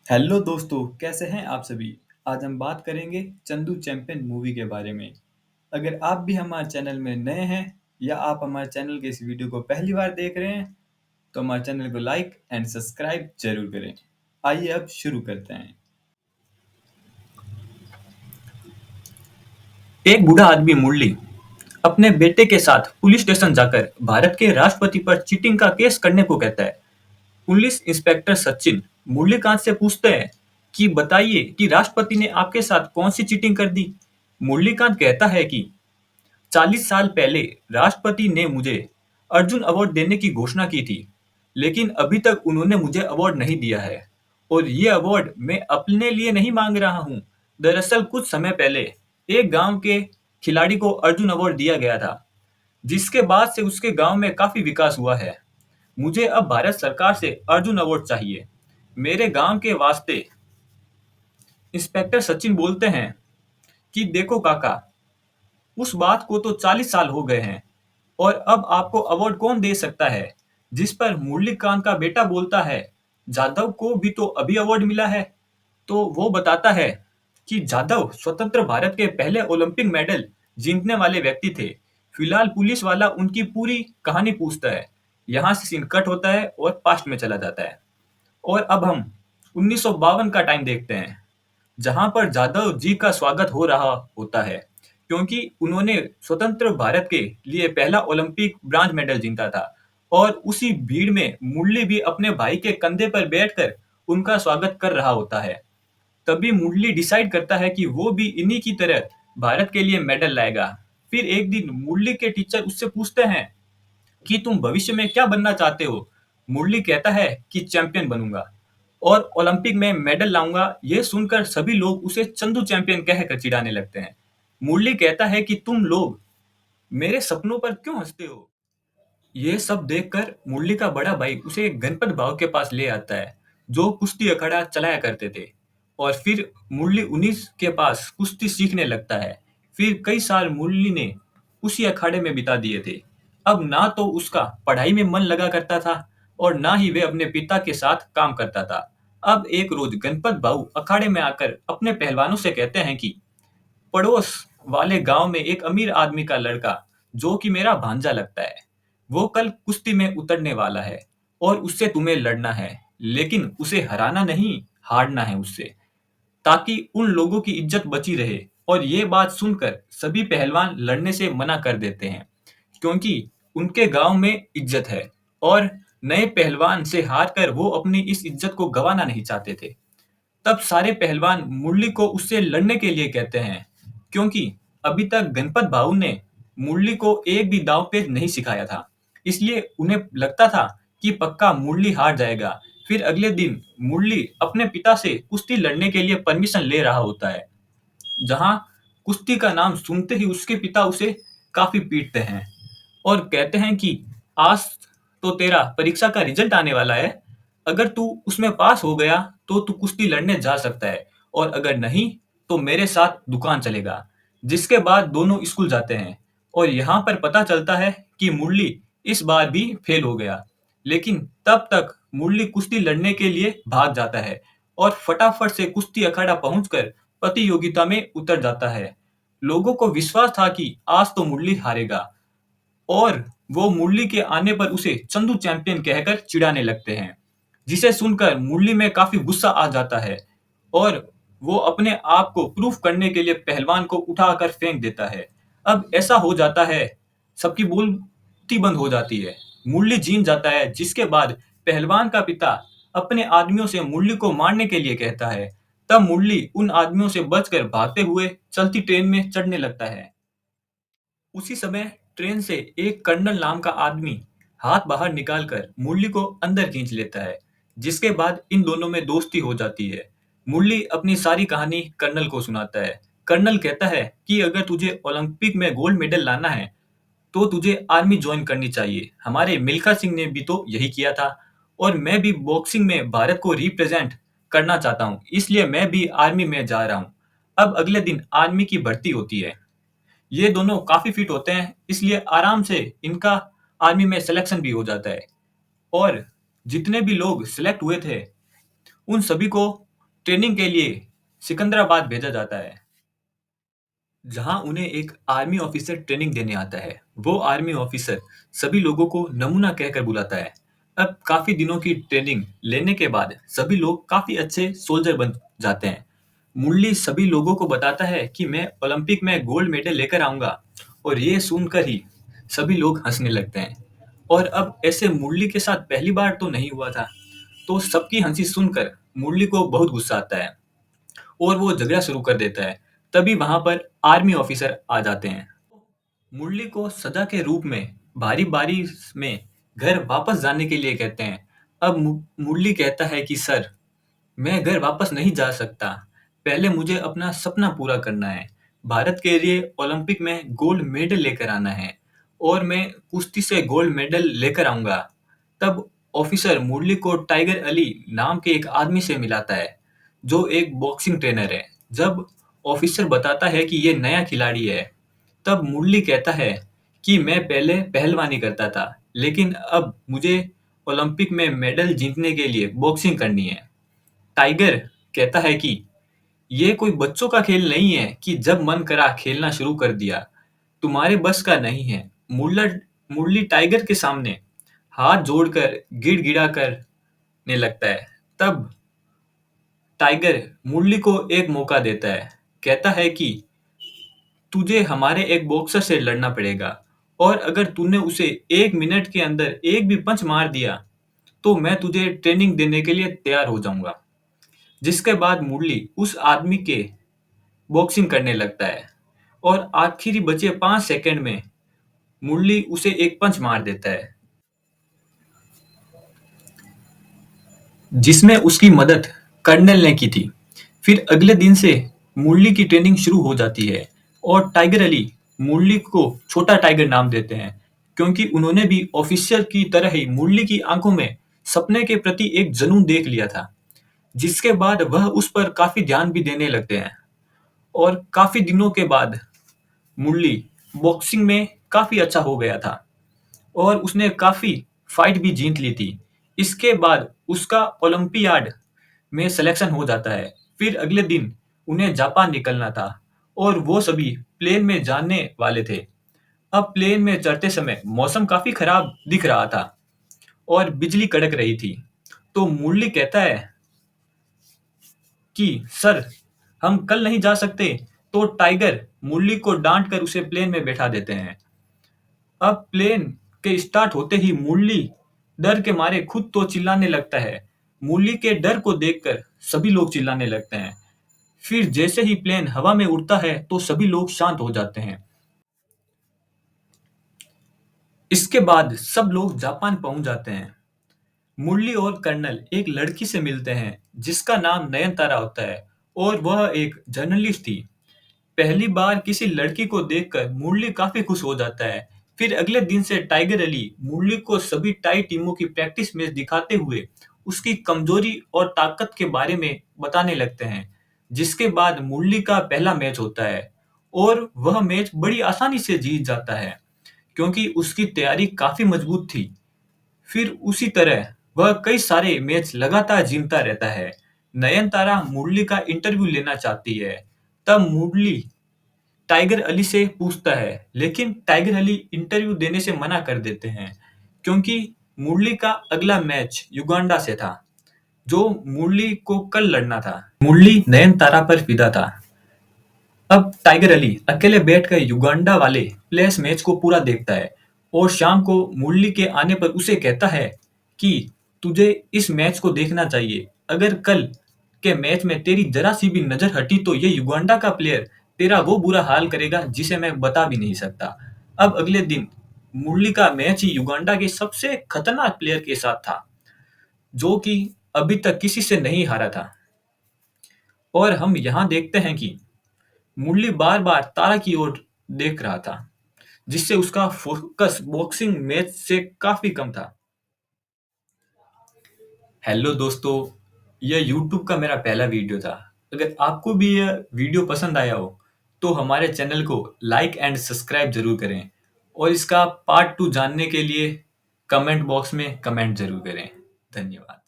Hello दोस्तों, कैसे हैं आप सभी। आज हम बात करेंगे चंदू चैंपियन मूवी के बारे में। अगर आप भी हमारे चैनल में नए हैं या आप हमारे चैनल के इस वीडियो को पहली बार देख रहे हैं तो हमारे चैनल को लाइक एंड सब्सक्राइब जरूर करें। आइए अब शुरू करते हैं। एक बूढ़ा आदमी मुरली अपने बेटे के साथ पुलिस स्टेशन जाकर भारत के राष्ट्रपति पर चीटिंग का केस करने को कहता है। पुलिस इंस्पेक्टर सचिन मुरलीकांत से पूछते हैं कि बताइए कि राष्ट्रपति ने आपके साथ कौन सी चीटिंग कर दी। मुरलीकांत कहता है कि 40 साल पहले राष्ट्रपति ने मुझे अर्जुन अवार्ड देने की घोषणा की थी, लेकिन अभी तक उन्होंने मुझे अवार्ड नहीं दिया है। और ये अवार्ड मैं अपने लिए नहीं मांग रहा हूँ। दरअसल कुछ समय पहले एक गांव के खिलाड़ी को अर्जुन अवार्ड दिया गया था, जिसके बाद से उसके गांव में काफी विकास हुआ है। मुझे अब भारत सरकार से अर्जुन अवार्ड चाहिए, मेरे गांव के वास्ते। इंस्पेक्टर सचिन बोलते हैं कि देखो काका, उस बात को तो 40 साल हो गए हैं और अब आपको अवार्ड कौन दे सकता है। जिस पर मुरलीकांत का बेटा बोलता है, जाधव को भी तो अभी अवार्ड मिला है। तो वो बताता है कि जाधव स्वतंत्र भारत के पहले ओलंपिक मेडल जीतने वाले व्यक्ति थे। फिलहाल पुलिस वाला उनकी पूरी कहानी पूछता है। यहाँ से सीन कट होता है और पास्ट में चला जाता है। और अब हम 1952 का टाइम देखते हैं, जहां पर जाधव जी का स्वागत हो रहा होता है, क्योंकि उन्होंने स्वतंत्र भारत के लिए पहला ओलंपिक ब्रांज मेडल जीता था। और उसी भीड़ में मुरली भी अपने भाई के कंधे पर बैठकर उनका स्वागत कर रहा होता है। तभी मुरली डिसाइड करता है कि वो भी इन्हीं की तरह भारत के लिए मेडल लाएगा। फिर एक दिन मुरली के टीचर उससे पूछते हैं कि तुम भविष्य में क्या बनना चाहते हो। मुरली कहता है कि चैंपियन बनूंगा और ओलंपिक में मेडल लाऊंगा। यह सुनकर सभी लोग उसे चंदू चैंपियन कहकर चिढ़ाने लगते हैं। मुरली कहता है कि तुम लोग मेरे सपनों पर क्यों हंसते हो। ये सब देखकर मुरली का बड़ा भाई उसे गणपत भाव के पास ले आता है, जो कुश्ती अखाड़ा चलाया करते थे। और फिर मुरली उन्हीं के पास कुश्ती सीखने लगता है। फिर कई साल मुरली ने उसी अखाड़े में बिता दिए थे। अब ना तो उसका पढ़ाई में मन लगा करता था और ना ही वे अपने पिता के साथ काम करता था। अब एक रोज गणपत भाऊ अखाड़े में आकर अपने पहलवानों से कहते हैं कि पड़ोस वाले गांव में एक अमीर आदमी का लड़का, जो कि मेरा भांजा लगता है, वो कल कुश्ती में उतरने वाला है और उससे तुम्हें लड़ना है। लेकिन उसे हराना नहीं, हारना है उससे, ताकि उन लोगों की इज्जत बची रहे। और ये बात सुनकर सभी पहलवान लड़ने से मना कर देते हैं, क्योंकि उनके गांव में इज्जत है और नए पहलवान से हारकर वो अपनी इस इज्जत को गंवाना नहीं चाहते थे। तब सारे पहलवान मुरली को उससे लड़ने के लिए कहते हैं, क्योंकि अभी तक गणपत भाऊ ने मुरली को एक भी दांव पेच नहीं सिखाया था। इसलिए उन्हें लगता था कि पक्का मुरली हार जाएगा। फिर अगले दिन मुरली अपने पिता से कुश्ती लड़ने के लिए परमिशन ले रहा होता है, जहां कुश्ती का नाम सुनते ही उसके पिता उसे काफी पीटते हैं और कहते हैं कि आज तो तेरा परीक्षा का रिजल्ट आने वाला है। अगर तू उसमें पास हो गया तो तू कुश्ती लड़ने जा सकता है, और अगर नहीं तो मेरे साथ दुकान चलेगा। जिसके बाद दोनों स्कूल जाते हैं और यहाँ पर पता चलता है कि मुरली इस बार भी फेल हो गया। लेकिन तब तक मुरली कुश्ती लड़ने के लिए भाग जाता है और फटाफट से कुश्ती अखाड़ा पहुंचकर प्रतियोगिता में उतर जाता है। लोगों को विश्वास था कि आज तो मुरली हारेगा और वो मुरली के आने पर उसे चंदू चैंपियन कहकर चिढ़ाने लगते हैं, जिसे सुनकर मुरली में काफी गुस्सा आ जाता है और वो अपने आप को प्रूफ करने के लिए पहलवान को उठाकर फेंक देता है। अब ऐसा हो जाता है, सबकी बोलती बंद हो जाती है। मुरली जीत जाता है, जिसके बाद पहलवान का पिता अपने आदमियों से मुरली को मारने के लिए कहता है। तब मुरली उन आदमियों से बचकर भागते हुए चलती ट्रेन में चढ़ने लगता है। उसी समय ट्रेन से एक कर्नल नाम का आदमी हाथ बाहर निकालकर मुरली को अंदर खींच लेता है, जिसके बाद इन दोनों में दोस्ती हो जाती है। मुरली अपनी सारी कहानी कर्नल को सुनाता है। कर्नल कहता है कि अगर तुझे ओलंपिक में गोल्ड मेडल लाना है तो तुझे आर्मी ज्वाइन करनी चाहिए। हमारे मिल्खा सिंह ने भी तो यही किया था और मैं भी बॉक्सिंग में भारत को रिप्रेजेंट करना चाहता हूँ, इसलिए मैं भी आर्मी में जा रहा हूँ। अब अगले दिन आर्मी की भर्ती होती है। ये दोनों काफी फिट होते हैं, इसलिए आराम से इनका आर्मी में सिलेक्शन भी हो जाता है। और जितने भी लोग सिलेक्ट हुए थे उन सभी को ट्रेनिंग के लिए सिकंदराबाद भेजा जाता है, जहां उन्हें एक आर्मी ऑफिसर ट्रेनिंग देने आता है। वो आर्मी ऑफिसर सभी लोगों को नमूना कहकर बुलाता है। अब काफी दिनों की ट्रेनिंग लेने के बाद सभी लोग काफी अच्छे सोल्जर बन जाते हैं। मुरली सभी लोगों को बताता है कि मैं ओलंपिक में गोल्ड मेडल लेकर आऊंगा, और ये सुनकर ही सभी लोग हंसने लगते हैं। और अब ऐसे मुरली के साथ पहली बार तो नहीं हुआ था, तो सबकी हंसी सुनकर मुरली को बहुत गुस्सा आता है और वो झगड़ा शुरू कर देता है। तभी वहां पर आर्मी ऑफिसर आ जाते हैं। मुरली को सजा के रूप में बारी बारी में घर वापस जाने के लिए कहते हैं। अब मुरली कहता है कि सर, मैं घर वापस नहीं जा सकता। पहले मुझे अपना सपना पूरा करना है। भारत के लिए ओलंपिक में गोल्ड मेडल लेकर आना है, और मैं कुश्ती से गोल्ड मेडल लेकर आऊंगा। तब ऑफिसर मुरली को टाइगर अली नाम के एक आदमी से मिलाता है, जो एक बॉक्सिंग ट्रेनर है। जब ऑफिसर बताता है कि ये नया खिलाड़ी है, तब मुरली कहता है कि मैं पहले पहलवानी करता था, लेकिन अब मुझे ओलंपिक में मेडल जीतने के लिए बॉक्सिंग करनी है। टाइगर कहता है कि ये कोई बच्चों का खेल नहीं है कि जब मन करा खेलना शुरू कर दिया। तुम्हारे बस का नहीं है। मुरली टाइगर के सामने हाथ जोड़कर गिड़गिड़ा करने लगता है। तब टाइगर मुरली को एक मौका देता है। कहता है कि तुझे हमारे एक बॉक्सर से लड़ना पड़ेगा, और अगर तूने उसे 1 मिनट के अंदर एक भी पंच मार दिया तो मैं तुझे ट्रेनिंग देने के लिए तैयार हो जाऊंगा। जिसके बाद मुरली उस आदमी के बॉक्सिंग करने लगता है, और आखिरी बचे 5 सेकंड में मुरली उसे एक पंच मार देता है, जिसमें उसकी मदद कर्नल ने की थी। फिर अगले दिन से मुरली की ट्रेनिंग शुरू हो जाती है, और टाइगर अली मुरली को छोटा टाइगर नाम देते हैं, क्योंकि उन्होंने भी ऑफिसर की तरह ही मुरली की आंखों में सपने के प्रति एक जुनून देख लिया था। जिसके बाद वह उस पर काफी ध्यान भी देने लगते हैं, और काफी दिनों के बाद मुरली बॉक्सिंग में काफी अच्छा हो गया था, और उसने काफी फाइट भी जीत ली थी। इसके बाद उसका ओलंपियाड में सिलेक्शन हो जाता है। फिर अगले दिन उन्हें जापान निकलना था, और वो सभी प्लेन में जाने वाले थे। अब प्लेन में चढ़ते समय मौसम काफी खराब दिख रहा था, और बिजली कड़क रही थी। तो मुरली कहता है कि सर, हम कल नहीं जा सकते। तो टाइगर मुरली को डांट कर उसे प्लेन में बैठा देते हैं। अब प्लेन के स्टार्ट होते ही मुरली डर के मारे खुद तो चिल्लाने लगता है। मुरली के डर को देखकर सभी लोग चिल्लाने लगते हैं। फिर जैसे ही प्लेन हवा में उड़ता है तो सभी लोग शांत हो जाते हैं। इसके बाद सब लोग जापान पहुंच जाते हैं। मुरली और कर्नल एक लड़की से मिलते हैं, जिसका नाम नयनतारा होता है, और वह एक जर्नलिस्ट थी। पहली बार किसी लड़की को देखकर मुरली काफी खुश हो जाता है। फिर अगले दिन से टाइगर अली मुरली को सभी टाई टीमों की प्रैक्टिस मैच दिखाते हुए उसकी कमजोरी और ताकत के बारे में बताने लगते हैं। जिसके बाद मुरली का पहला मैच होता है, और वह मैच बड़ी आसानी से जीत जाता है, क्योंकि उसकी तैयारी काफी मजबूत थी। फिर उसी तरह वह कई सारे मैच लगातार जीतता रहता है। नयनतारा मुरली का इंटरव्यू लेना चाहती है। तब मुरली टाइगर अली से पूछता है, लेकिन टाइगर अली इंटरव्यू देने से मना कर देते हैं, क्योंकि मुरली का अगला मैच युगांडा से था, जो मुरली को कल लड़ना था। मुरली नयनतारा पर फिदा था। अब टाइगर अली अकेले बैठकर युगांडा वाले प्लेस मैच को पूरा देखता है, और शाम को मुरली के आने पर उसे कहता है कि तुझे इस मैच को देखना चाहिए। अगर कल के मैच में तेरी जरा सी भी नजर हटी तो ये युगांडा का प्लेयर तेरा वो बुरा हाल करेगा जिसे मैं बता भी नहीं सकता। अब अगले दिन मुरली का मैच ही युगांडा के सबसे खतरनाक प्लेयर के साथ था, जो कि अभी तक किसी से नहीं हारा था। और हम यहाँ देखते हैं कि मुरली बार-बार तारा की ओर देख रहा था, जिससे उसका फोकस बॉक्सिंग मैच से काफी कम था। हेलो दोस्तों, यह YouTube का मेरा पहला वीडियो था। अगर आपको भी यह वीडियो पसंद आया हो तो हमारे चैनल को लाइक एंड सब्सक्राइब जरूर करें, और इसका पार्ट 2 जानने के लिए कमेंट बॉक्स में कमेंट जरूर करें। धन्यवाद।